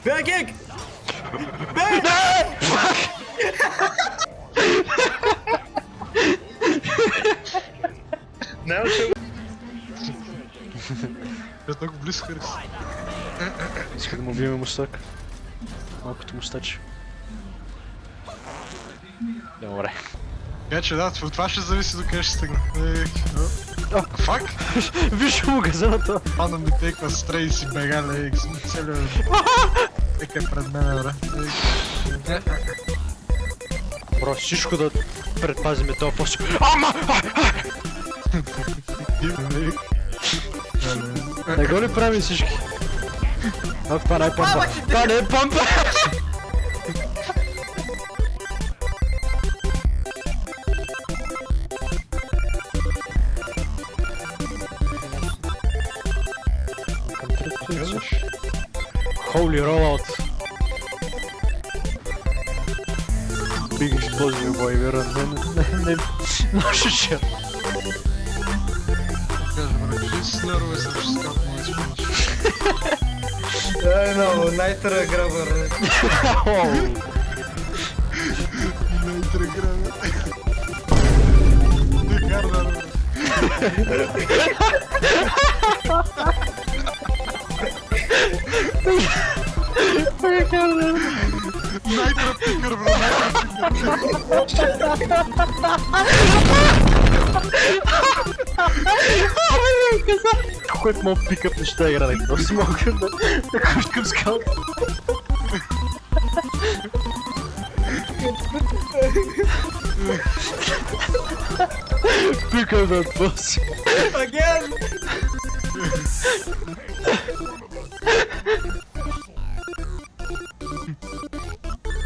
Бегик! Няма че... Я много близко е. Иска да му убием мустак. Малкото мустаче. Добре. Така че да, от това ще зависи до къде ще стигна. Фак? Виж му газаната! Пана ми теква стрей си бега, лейк, съм целият... Тека е пред мен, бре. Бро, всичко да предпазиме това после. Ама! Не го ли правим всички? А, това не е пампа. Това не е пампа! Holy rollout! Big explosion, boy, вера, не, нашича. Кажа, бре, кажи си нервове срещу скат, му изпълниш. Ай, много, найтъра грабър. Найтра грабе. Декарда, бре. Найтра пикър, бре, найтра пикър. Който мога пикъп неща игра, не просто мога да кушкам скалка. Пикъп да отбоси. Again!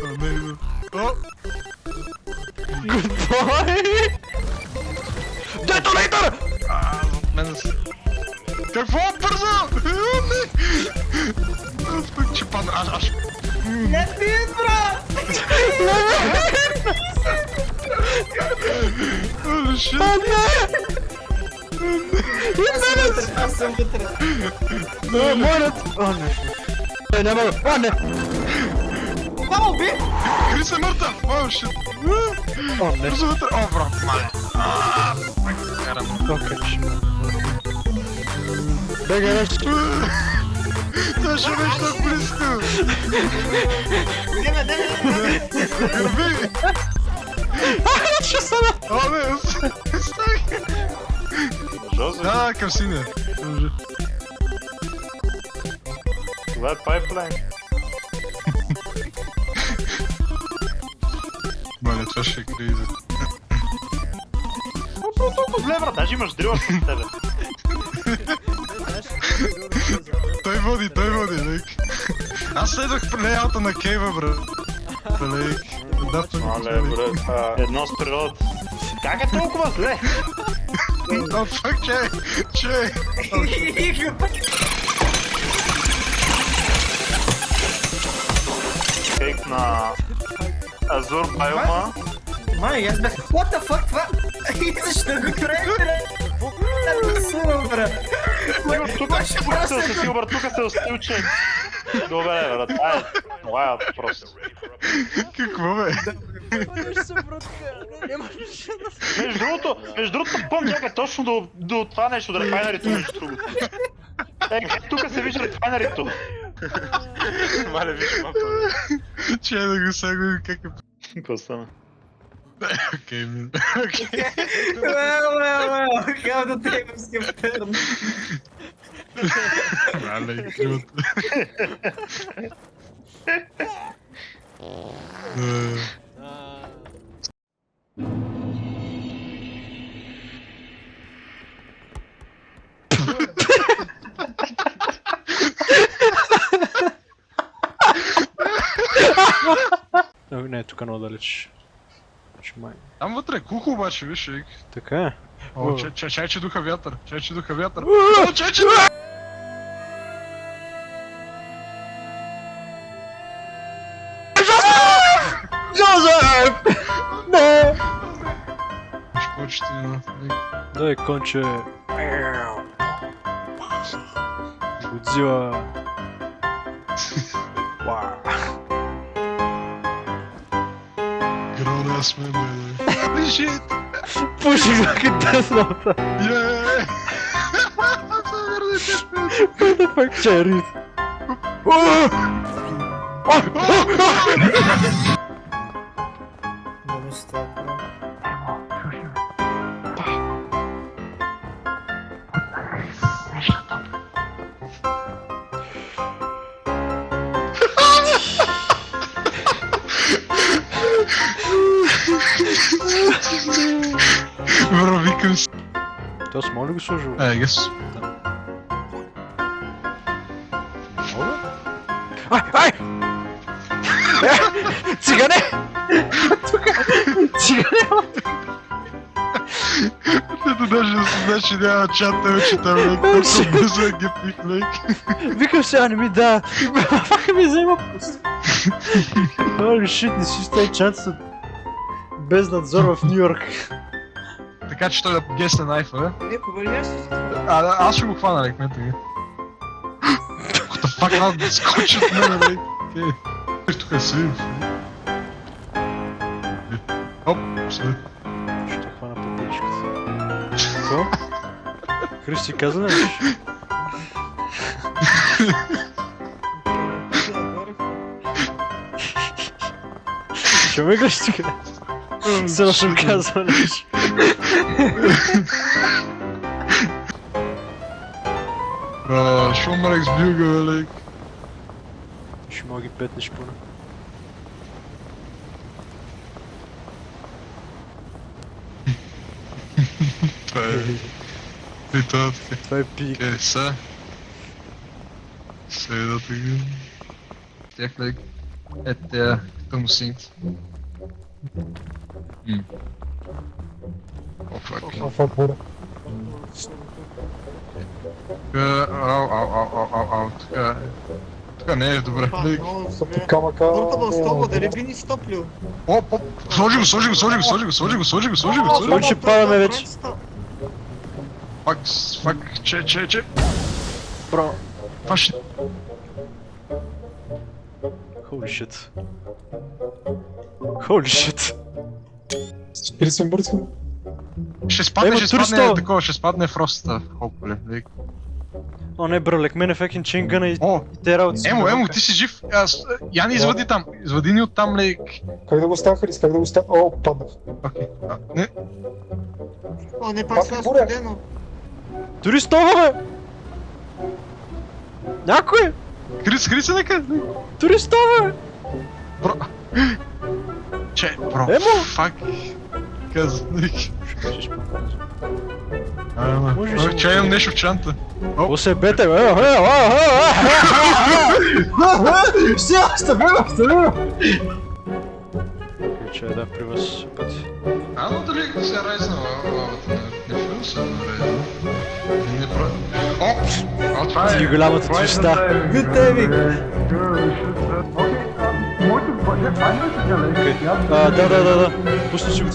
О, не иду. О! Goodbye! Детонатор! В мен си... Какво? Бързо! Аз пък че падна... Аж... Не ти, брат! О, шит! Аз съм вътре. Моят! О, не. Не мога. О, не! Да, уби! Крис е мъртъв! О, шит! О, не. Бързо вътре! О, брат, мале! Карам. Окей, ще ме. Бегай нещо. Това ще беше толкова близко! Деме! Гърби! Ще стана! О, не! Стани! Жозе, Да, към синя. Може. това е пайплайн. Мале, това ще е крейзи. Зле, брат, даже имаш дрила с тебе. Той води, лейк. Аз следвах лейаута на кейва, брат. Лейк. Да, той Мале, брат, едно с природата. Как е толкова зле? О, фак, че! Кейк на Азур Байома. Май, аз бях... What the fuck, това? Защо го прави, бре? Сумам, бре. Тук се остилче. Добре, брат, ай, лаят просто. Какво бе? Между другото, помня как точно до това нещо, до рефайнерито, между другото. Тук се вижда рефайнерито. Мале, виж малко. Че да го сега как е... Какво стана? Окей, мин. Well, how the tables give turn. Мале, кривото. Не, тук много далеч. Май. Там вътре е кухо обаче, виж, вик. Така е. О, чай, че духа вятър. Чай, че духа вятър. О, чай, че духа... Жозеф! Не! Почти, Дай конче. взима. Вау. Grown ass man, man. Holy shit! Пуши как теснота. Yeah! What the fuck, Cherry? Много стопно. Bro, викам си. Това с моли го сложил? I guess. Мога? Ай! Цигане! Цигане! Ето даже да се знае, че няма чата вече там, лек. Толкова бързо е ги пих, лек. Викам сега, не ми да. Пака ми взема просто. Holy shit, не си стай чанса без надзор в Нью Йорк. Така че той да гесне найфа, бе. Не, повърняш се. Аз ще го хвана, лек, ме тъга. What the fuck, аз да скочи от мене, лек. Окей. Тук е сейф. Оп, след. Ще хвана по пътичката. Какво? Христи каза нещо? Ще ме гледаш тук? Сега съм казал нещо. Що ме рек сбил го, бе, лек. Ще мога ги петнеш поне. Това е... И това така. Това е пик. Е, са. Сега така. Тях, лек. Ето тя, тъмно синки. О, фак. Ау, така не е добре. Лек. Турката стоп, дали би ни стоплил? О, сложи го. Той, че падаме вече. Фак, че. Бро. Това ще... Holy shit. Holy shit. Ще спадне, Ема, туристова. такова, ще спадне фроста. Хополе, лек. О, не, бро, лек мене фекен ченгъна и О, те работи. Емо, ти си жив. Я не извади там. Извади ни оттам, лек. Как да го ставя, Харис? Как да го ставя? О, паднах. Окей. Не, О, не, пак сега студено. Туристова, бе! Някой! Хриса нека. Туристова, бе! Бро. Бро. Емо! Фак. Каза, лек. Може си- Че имам нещо в чанта. Какво се бете, бе? Ще бива! Че да при вас пъти. Но дали се райзна лавата на филуса, не прави. О, това Ти е... голямата твиста. Гутевик! Да. Пусни си го.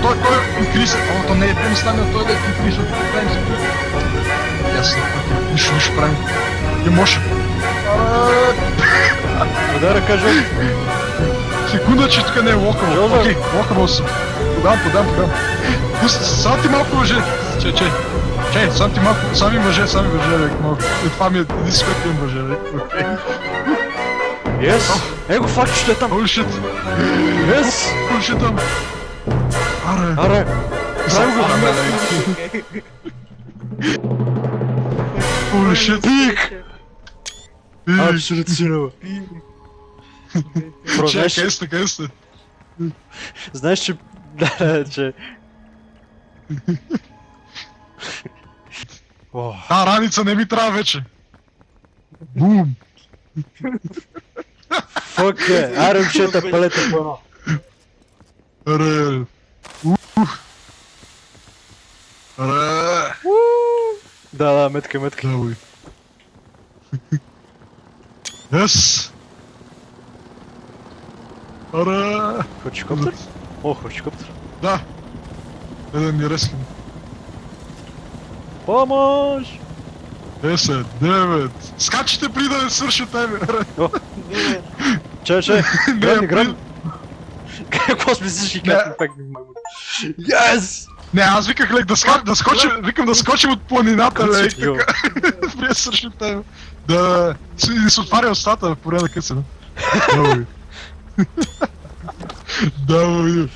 Той Крис, то не е прем с нами, а той да е Крис, от тук правим се. Ясно, нищо правим. Не може. Да кажа. Секунда, че тук не е локъбъл. Окей, локъбъл съм. Подам. Само ти малко мъже. Чай, само ти малко, сами мъже, лек, малко. И това ми е единствено, което имам мъже, лек. Окей. Yes! Его факт, че е там! Holy shit. Yes! Holy shit там. Аре! Само го хаме, Holy shit. Пик! Абсолютно синова. Бро, знаеш, Къде сте? знаеш, че... Да, че... О, Раница не ми трябва вече. Бум. фък е! Аре, момчета, палете по едно. Аре. Аре. Да, метка. Давай. Yes! Ара! Хочеш коптер? О, хочеш коптер. Да! Един ни рескин. Помощ! 10, 9... Скачите при да не свърши тайме! О, че, грани, грани. Какво смислиш и как пак ми маймун? Yes! Не, аз виках лек да скочим, викам да скочим от планината, лек, Йо. при да свърши тайме. Да се отваря устата в порядък късена. Давай. Давай.